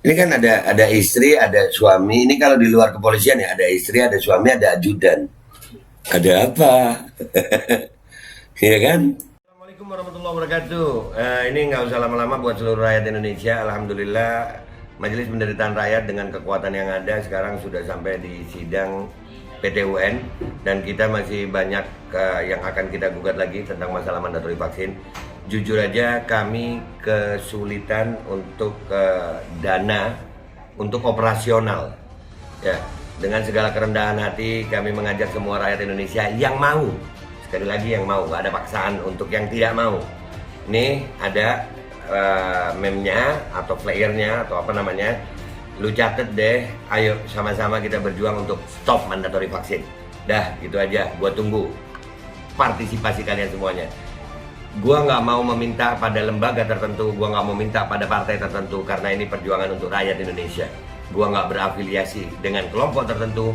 Ini kan ada istri, ada suami. Ini kalau di luar kepolisian ya ada istri, ada suami, ada ajudan. Ada apa? Iya kan? Assalamualaikum warahmatullahi wabarakatuh. Ini nggak usah lama-lama buat seluruh rakyat Indonesia. Alhamdulillah, Majelis Penderitaan Rakyat dengan kekuatan yang ada sekarang sudah sampai di sidang PT UN dan kita masih banyak yang akan kita gugat lagi tentang masalah mandatori vaksin. Jujur aja kami kesulitan untuk dana untuk operasional. Ya, dengan segala kerendahan hati kami mengajak semua rakyat Indonesia yang mau, sekali lagi yang mau, gak ada paksaan untuk yang tidak mau. Nih ada meme-nya atau flyernya atau apa namanya, lu catet deh, ayo sama-sama kita berjuang untuk stop mandatori vaksin. Dah gitu aja, gua tunggu partisipasi kalian semuanya. Gua nggak mau meminta pada lembaga tertentu, gua nggak mau minta pada partai tertentu karena ini perjuangan untuk rakyat Indonesia. Gua nggak berafiliasi dengan kelompok tertentu,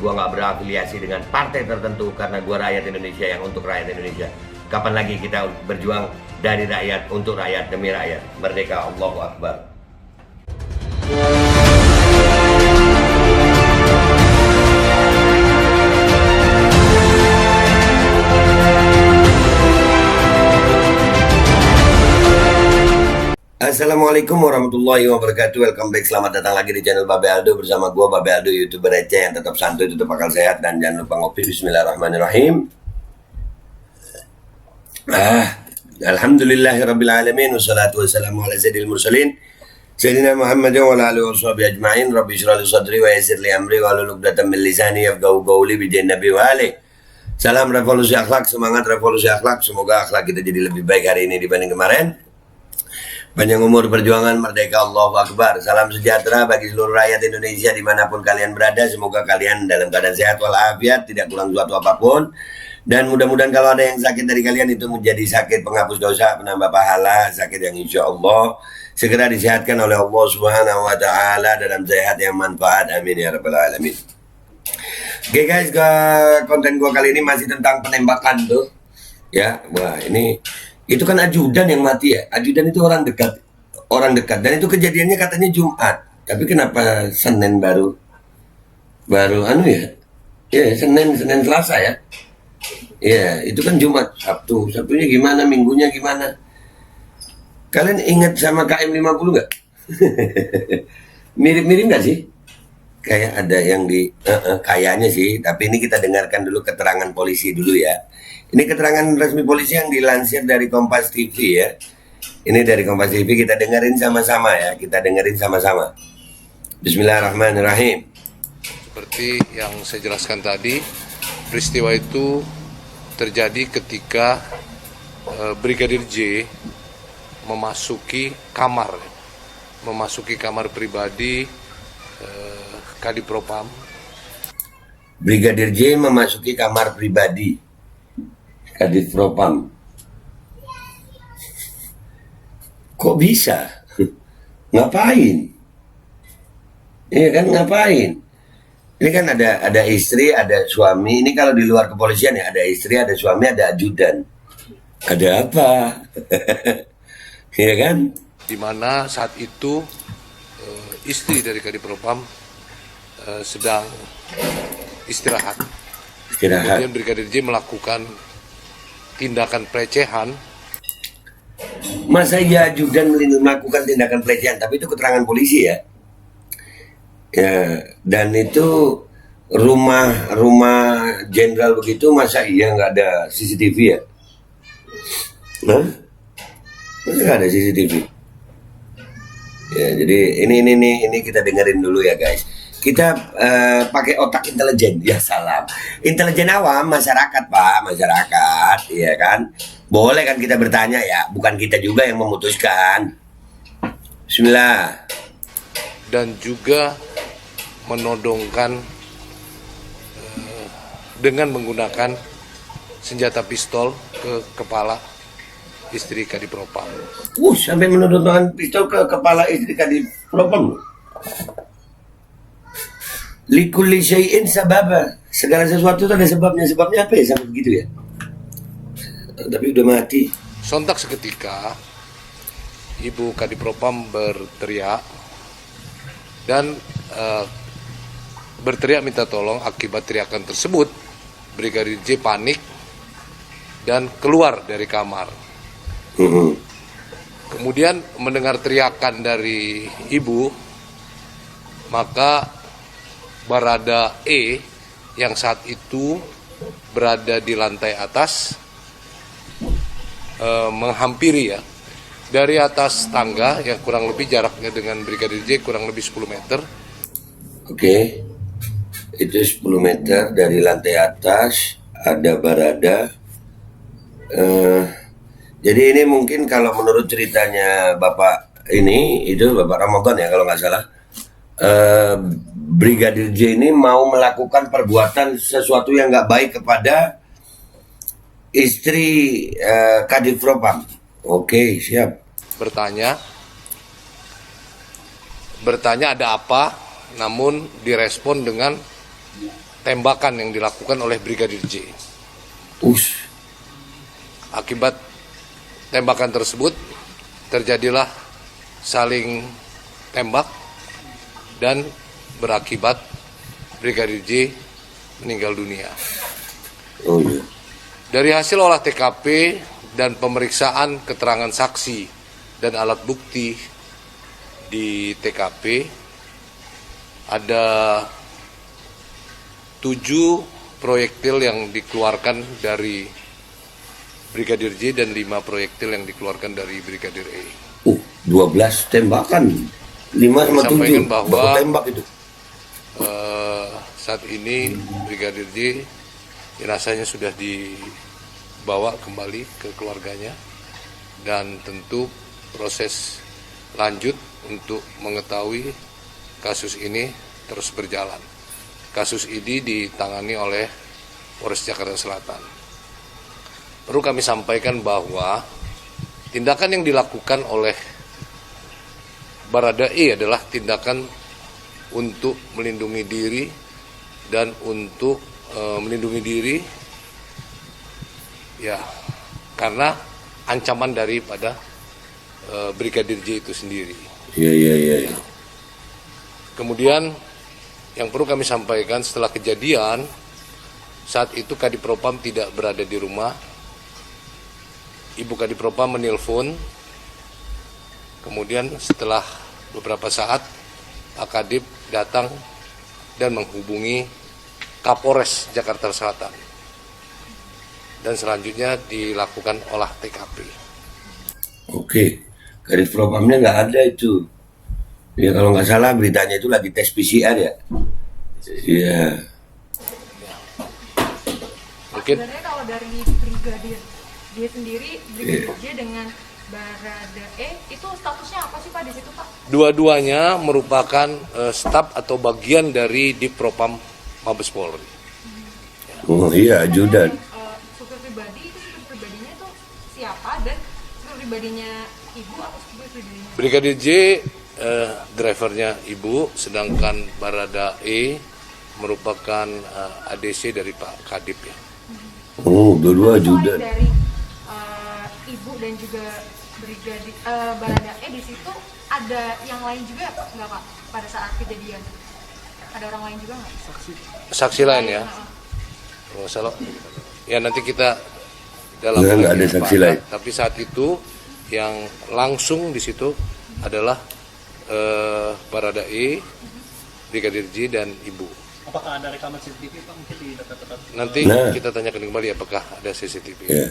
gua nggak berafiliasi dengan partai tertentu karena gua rakyat Indonesia yang untuk rakyat Indonesia. Kapan lagi kita berjuang dari rakyat untuk rakyat demi rakyat? Merdeka, Allahu Akbar. Assalamualaikum warahmatullahi wabarakatuh. Welcome back, selamat datang lagi di channel Babe Aldo bersama gua Babe Aldo, YouTuber receh yang tetap santuy, tetap akal sehat, dan jangan lupa ngopi. Bismillahirrahmanirrahim. Alhamdulillahirabbil alamin, wassalatu wassalamu ala sayyidil mursalin Sayyidina Muhammad wa ala alihi washabihi ajmain. Rabbi shrah li sadri wa yassir li amri wa hlul 'uqdatam min lisani yafqahu qawli bi nabi wa ali. Salam revolusi akhlak, semangat revolusi akhlak. Semoga akhlak kita jadi lebih baik hari ini dibanding kemarin. Panjang umur perjuangan, merdeka, Allahu Akbar. Salam sejahtera bagi seluruh rakyat Indonesia dimanapun kalian berada. Semoga kalian dalam keadaan sehat walafiat, tidak kurang suatu apapun. Dan mudah-mudahan kalau ada yang sakit dari kalian itu menjadi sakit penghapus dosa, penambah pahala, sakit yang insya Allah segera disehatkan oleh Allah Subhanahu wa Ta'ala dalam sehat yang manfaat. Amin ya rabbal alamin. Oke guys, konten gua kali ini masih tentang penembakan tuh. Ya, wah ini itu kan ajudan yang mati ya. Ajudan itu orang dekat, orang dekat. Dan itu kejadiannya katanya Jumat. Tapi kenapa Senin baru anu ya? Ya Senin Selasa ya. Ya, itu kan Jumat, Sabtu. Sabtunya gimana, Minggunya gimana? Kalian ingat sama KM 50 nggak? Mirip-mirip nggak sih? Kayak ada yang kayaknya sih, tapi ini kita dengarkan dulu keterangan polisi dulu ya. Ini keterangan resmi polisi yang dilansir dari Kompas TV ya. Ini dari Kompas TV, kita dengerin sama-sama ya, kita dengerin sama-sama. Bismillahirrahmanirrahim. Seperti yang saya jelaskan tadi, peristiwa itu terjadi ketika Brigadir J memasuki kamar pribadi Kadipropam. Brigadir J memasuki kamar pribadi Kadipropam. Kok bisa? Ngapain? Iya kan, ngapain? Ini kan ada istri, ada suami. Ini kalau di luar kepolisian ya ada istri, ada suami, ada ajudan. Ada apa? Iya kan? Di mana saat itu istri dari Kadipropam sedang istirahat. Kemudian Brigadir J melakukan tindakan pelecehan. Masa iya ajudan melakukan tindakan pelecehan? Tapi itu keterangan polisi ya. Ya, dan itu rumah jenderal begitu, masa iya nggak ada CCTV ya? Hah? Masa nggak ada CCTV? Ya, jadi ini kita dengerin dulu ya guys. Kita pakai otak intelijen, ya salam. Intelijen awam, masyarakat pak, masyarakat, ya kan? Boleh kan kita bertanya ya, bukan kita juga yang memutuskan. Bismillah. Dan juga menodongkan dengan menggunakan senjata pistol ke kepala istri Kadipropam. Sampai menodongkan pistol ke kepala istri Kadipropam. Likulli syai'in sababa. Segala sesuatu itu ada sebabnya. Sebabnya apa ya sampai begitu ya? Tapi udah mati. Sontak seketika Ibu Kadipropam berteriak dan berteriak minta tolong. Akibat teriakan tersebut, Brigadir J panik dan keluar dari kamar. Kemudian mendengar teriakan dari ibu, maka Barada E yang saat itu berada di lantai atas menghampiri ya dari atas tangga yang kurang lebih jaraknya dengan Brigadir J kurang lebih 10 meter. Oke, itu 10 meter dari lantai atas ada Barada. Jadi ini mungkin kalau menurut ceritanya Bapak ini, itu Bapak Ramadan ya kalau nggak salah, Brigadir J ini mau melakukan perbuatan sesuatu yang nggak baik kepada istri Kadif Propam. Oke, siap. Bertanya ada apa, namun direspon dengan tembakan yang dilakukan oleh Brigadir J. Akibat tembakan tersebut terjadilah saling tembak dan berakibat Brigadir J meninggal dunia. Oh iya. Dari hasil olah TKP dan pemeriksaan keterangan saksi dan alat bukti di TKP, ada 7 proyektil yang dikeluarkan dari Brigadir J dan 5 proyektil yang dikeluarkan dari Brigadir E. 12 tembakan, 5 sama 7 bahwa tembak itu. Saat ini Brigadir J jenazahnya sudah dibawa kembali ke keluarganya, dan tentu proses lanjut untuk mengetahui kasus ini terus berjalan. Kasus ini ditangani oleh Polres Jakarta Selatan. Perlu kami sampaikan bahwa tindakan yang dilakukan oleh Barada E adalah tindakan untuk melindungi diri dan untuk melindungi diri ya karena ancaman daripada Brigadir J itu sendiri. Iya. Kemudian yang perlu kami sampaikan, setelah kejadian saat itu Kadif Propam tidak berada di rumah. Ibu Kadif Propam menelpon. Kemudian setelah beberapa saat Pak Kadif datang dan menghubungi Kapolres Jakarta Selatan, dan selanjutnya dilakukan olah TKP. Oke, Kadif Propamnya nggak ada itu. Ya kalau nggak salah beritanya itu lagi tes PCR ya. Iya. Mungkin sebenarnya kalau dari Brigadir dia sendiri, Brigadir J dengan Barada E itu statusnya apa sih Pak di situ Pak? dua-duanya merupakan staf atau bagian dari Dipropam Mabes Polri. Oh iya, ajudan. Supir pribadi itu, supir pribadinya itu siapa, dan supir pribadinya ibu atau supir pribadinya? Brigadir J drivernya ibu, sedangkan Barada E merupakan ADC dari Pak Kadip ya. Oh, dua-dua ajudan. Dari ibu dan juga Brigadir Barada E di situ ada yang lain juga nggak Pak pada saat kejadian? Ada orang lain juga nggak? Saksi lain ya. Oh, salah. Ya nanti kita dalam nggak ada saksi lain. Tapi saat itu yang langsung di situ adalah Barada E, Brigadir J dan ibu. Apakah ada rekaman CCTV Pak mungkin di dekat-dekat? Nanti kita tanyakan kembali apakah ada CCTV. Ya.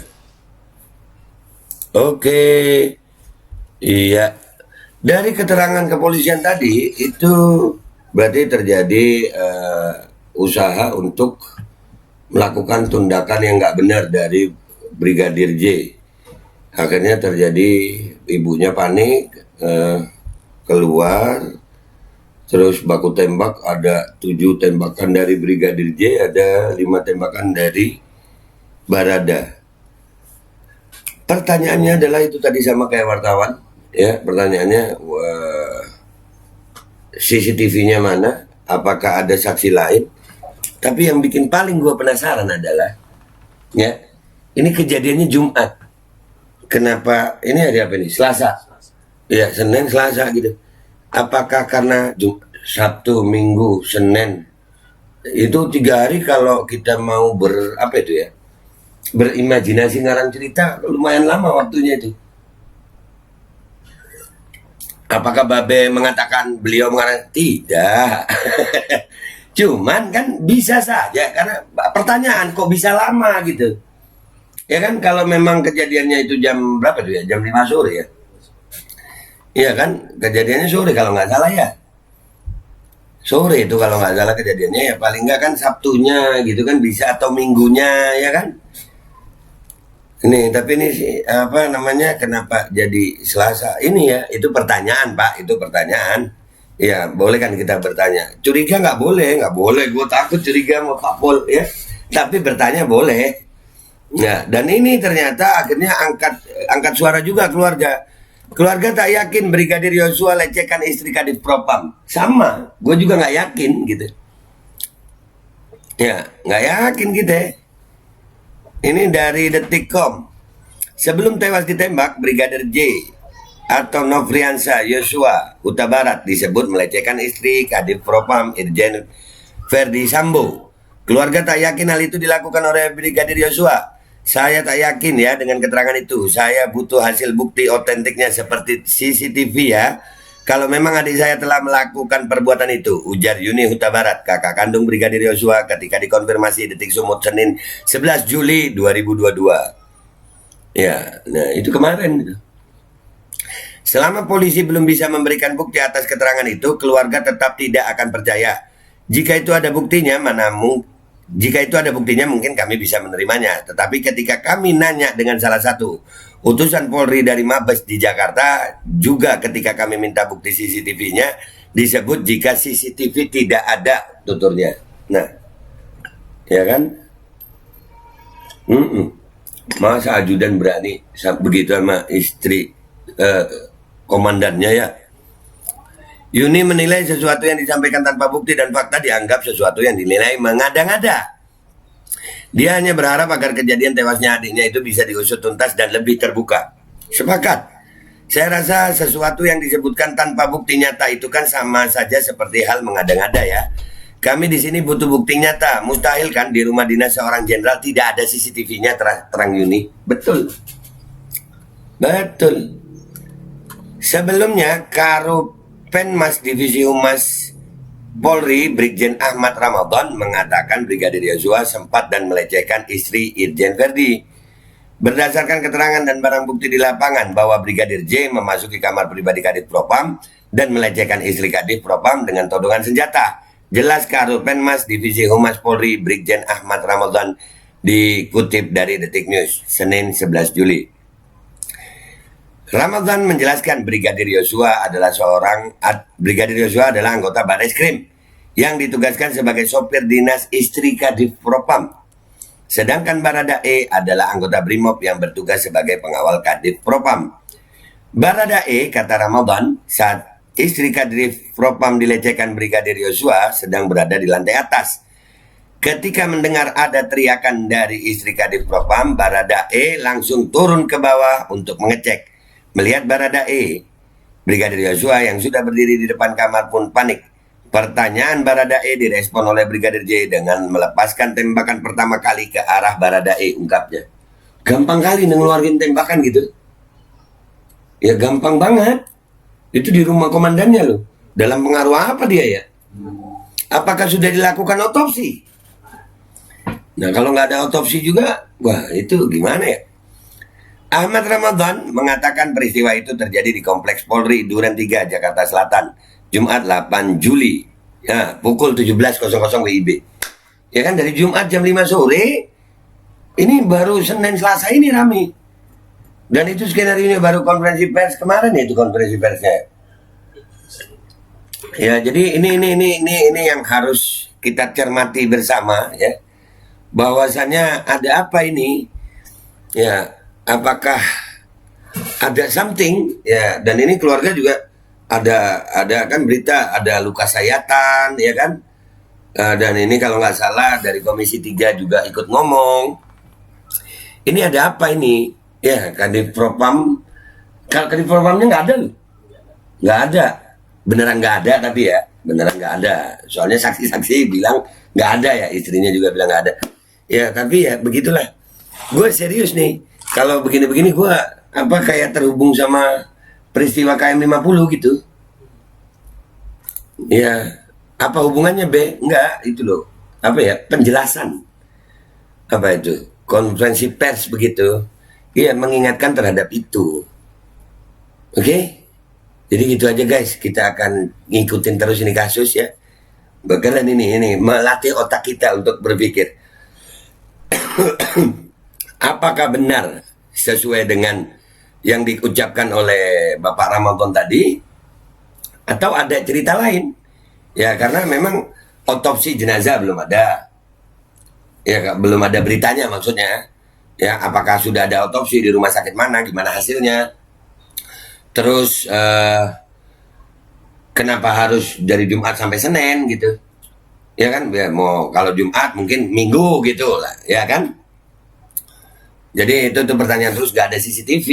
Oke. Iya. Dari keterangan kepolisian tadi itu berarti terjadi usaha untuk melakukan tindakan yang nggak benar dari Brigadir J. Akhirnya terjadi, ibunya panik, keluar, terus baku tembak, ada 7 tembakan dari Brigadir J, ada 5 tembakan dari Barada. Pertanyaannya adalah itu tadi sama kayak wartawan, ya, pertanyaannya CCTV-nya mana, apakah ada saksi lain? Tapi yang bikin paling gue penasaran adalah, ya, ini kejadiannya Jumat. Kenapa ini hari apa nih? Selasa. Ya, Senin, Selasa gitu. Apakah karena Sabtu, Minggu, Senin. Itu 3 hari kalau kita mau apa itu ya? Berimajinasi ngarang cerita lumayan lama waktunya itu. Apakah Babe mengatakan beliau mengarang? Tidak. Cuman kan bisa saja karena pertanyaan kok bisa lama gitu. Ya kan kalau memang kejadiannya itu jam berapa tuh ya? Jam 5 sore ya. Iya kan kejadiannya sore kalau nggak salah ya. Sore itu kalau nggak salah kejadiannya ya paling nggak kan Sabtunya gitu kan bisa atau Minggunya ya kan. Nih, tapi ini apa namanya? Kenapa jadi Selasa? Ini ya, itu pertanyaan, Pak. Itu pertanyaan. Ya, boleh kan kita bertanya. Curiga nggak boleh, nggak boleh. Gue takut curiga sama Pak Pol, ya. Tapi bertanya boleh. Ya, dan ini ternyata akhirnya angkat suara juga keluarga. Keluarga tak yakin Brigadir Yosua lecehkan istri Kadif Propam. Sama, gue juga nggak yakin gitu. Ya, nggak yakin gitu. Ini dari Detikcom. Sebelum tewas ditembak, Brigadir J atau Nofriansa Yosua Huta Barat disebut melecehkan istri Kadif Propam Irjen Verdi Sambo. Keluarga tak yakin hal itu dilakukan oleh Brigadir Yosua. Saya tak yakin ya dengan keterangan itu. Saya butuh hasil bukti otentiknya seperti CCTV ya. Kalau memang adik saya telah melakukan perbuatan itu, ujar Yuni Huta Barat, kakak kandung Brigadir Yosua ketika dikonfirmasi Detik Sumut Senin 11 Juli 2022. Ya, nah itu kemarin gitu. Selama polisi belum bisa memberikan bukti atas keterangan itu, keluarga tetap tidak akan percaya. Jika itu ada buktinya, mungkin kami bisa menerimanya. Tetapi ketika kami nanya dengan salah satu utusan Polri dari Mabes di Jakarta, juga ketika kami minta bukti CCTV-nya, disebut jika CCTV tidak ada, tuturnya. Nah, ya kan? Masa ajudan berani begitu sama istri komandannya ya? Yuni menilai sesuatu yang disampaikan tanpa bukti dan fakta dianggap sesuatu yang dinilai mengada-ngada. Dia hanya berharap agar kejadian tewasnya adiknya itu bisa diusut tuntas dan lebih terbuka. Sepakat. Saya rasa sesuatu yang disebutkan tanpa bukti nyata itu kan sama saja seperti hal mengada-ngada ya. Kami di sini butuh bukti nyata. Mustahil kan di rumah dinas seorang jenderal tidak ada CCTV-nya, terang Yuni. Betul. Betul. Sebelumnya Karopenmas Divisi Humas Polri Brigjen Ahmad Ramadan mengatakan Brigadir Yosua sempat dan melecehkan istri Irjen Verdi. Berdasarkan keterangan dan barang bukti di lapangan bahwa Brigadir J memasuki kamar pribadi Kadif Propam dan melecehkan istri Kadif Propam dengan todongan senjata. Jelas Karopenmas Divisi Humas Polri Brigjen Ahmad Ramadan dikutip dari Detik News Senin 11 Juli. Ramadan menjelaskan Brigadir Yosua adalah anggota Barreskrim yang ditugaskan sebagai sopir dinas istri Kadif Propam. Sedangkan Barada E adalah anggota Brimob yang bertugas sebagai pengawal Kadif Propam. Barada E, kata Ramadan, saat istri Kadif Propam dilecehkan Brigadir Yosua sedang berada di lantai atas. Ketika mendengar ada teriakan dari istri Kadif Propam, Barada E langsung turun ke bawah untuk mengecek. Melihat Barada E, Brigadir Yosua yang sudah berdiri di depan kamar pun panik. Pertanyaan Barada E direspon oleh Brigadir J dengan melepaskan tembakan pertama kali ke arah Barada E, ungkapnya. Gampang kali ngeluarin tembakan gitu. Ya gampang banget. Itu di rumah komandannya loh. Dalam pengaruh apa dia ya? Apakah sudah dilakukan otopsi? Nah kalau nggak ada otopsi juga, wah itu gimana ya? Ahmad Ramadan mengatakan peristiwa itu terjadi di Kompleks Polri Duren 3, Jakarta Selatan, Jumat 8 Juli, ya, pukul 17.00 WIB. Ya kan dari Jumat jam 5 sore, ini baru Senin Selasa ini rame. Dan itu skenario baru konferensi pers kemarin ya, itu konferensi persnya. Ya jadi ini yang harus kita cermati bersama ya, bahwasannya ada apa ini ya. Apakah ada something ya, dan ini keluarga juga ada kan berita ada luka sayatan ya kan, dan ini kalau nggak salah dari Komisi 3 juga ikut ngomong. Ini ada apa ini ya? Kadif Propamnya nggak ada loh, nggak ada, beneran nggak ada. Tapi ya beneran nggak ada. Soalnya saksi-saksi bilang nggak ada ya, istrinya juga bilang nggak ada. Ya tapi ya begitulah. Gue serius nih. Kalau begini-begini gue apa kayak terhubung sama peristiwa KM 50 gitu. Ya apa hubungannya B? Enggak, itu loh. Apa ya, penjelasan. Apa itu? Konferensi pers begitu. Iya, mengingatkan terhadap itu. Oke? Jadi gitu aja guys, kita akan ngikutin terus ini kasus ya. Bakalan ini melatih otak kita untuk berpikir. Apakah benar sesuai dengan yang diucapkan oleh Bapak Ramadan tadi? Atau ada cerita lain? Ya karena memang otopsi jenazah belum ada. Ya belum ada beritanya maksudnya. Ya apakah sudah ada otopsi di rumah sakit mana, gimana hasilnya? Terus kenapa harus dari Jumat sampai Senin gitu? Ya kan, ya, mau kalau Jumat mungkin Minggu gitu lah, ya kan? Jadi itu tuh pertanyaan terus, gak ada CCTV,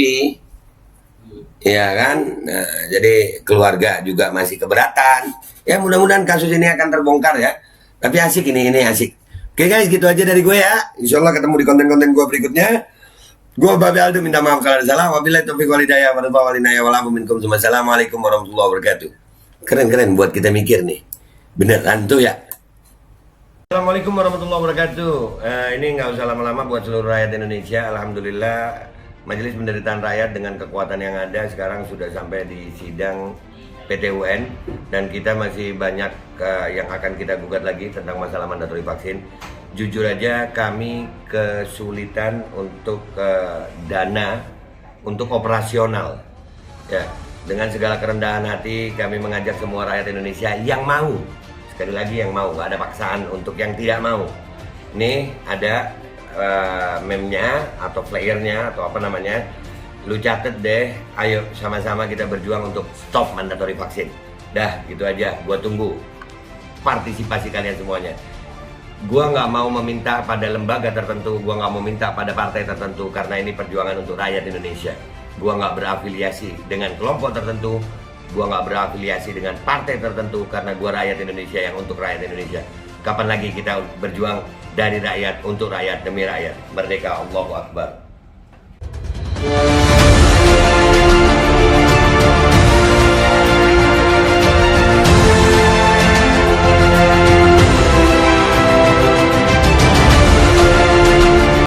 ya kan? Nah, jadi keluarga juga masih keberatan. Ya mudah-mudahan kasus ini akan terbongkar ya. Tapi asik ini asik. Oke guys, gitu aja dari gue ya. Insya Allah ketemu di konten-konten gue berikutnya. Gue Babe Aldo minta maaf kalau ada salah. Wabillahi taufiq wal hidayah. Wassalamualaikum warahmatullahi wabarakatuh. Keren buat kita mikir nih. Beneran tuh ya. Assalamualaikum warahmatullahi wabarakatuh. Ini nggak usah lama-lama buat seluruh rakyat Indonesia. Alhamdulillah Majelis Penderitaan Rakyat dengan kekuatan yang ada sekarang sudah sampai di sidang PT UN, dan kita masih banyak yang akan kita gugat lagi tentang masalah mandatori vaksin. Jujur aja kami kesulitan untuk dana untuk operasional. Ya, dengan segala kerendahan hati kami mengajak semua rakyat Indonesia yang mau, sekali lagi yang mau, nggak ada paksaan untuk yang tidak mau. Nih ada meme-nya atau flyernya atau apa namanya. Lu catet deh, ayo sama-sama kita berjuang untuk stop mandatori vaksin. Dah, gitu aja, gua tunggu partisipasi kalian semuanya. Gua nggak mau meminta pada lembaga tertentu, gua nggak mau minta pada partai tertentu, karena ini perjuangan untuk rakyat Indonesia. Gua nggak berafiliasi dengan kelompok tertentu, gua nggak berafiliasi dengan partai tertentu, karena gua rakyat Indonesia yang untuk rakyat Indonesia. Kapan lagi kita berjuang dari rakyat, untuk rakyat, demi rakyat. Merdeka, Allahu Akbar.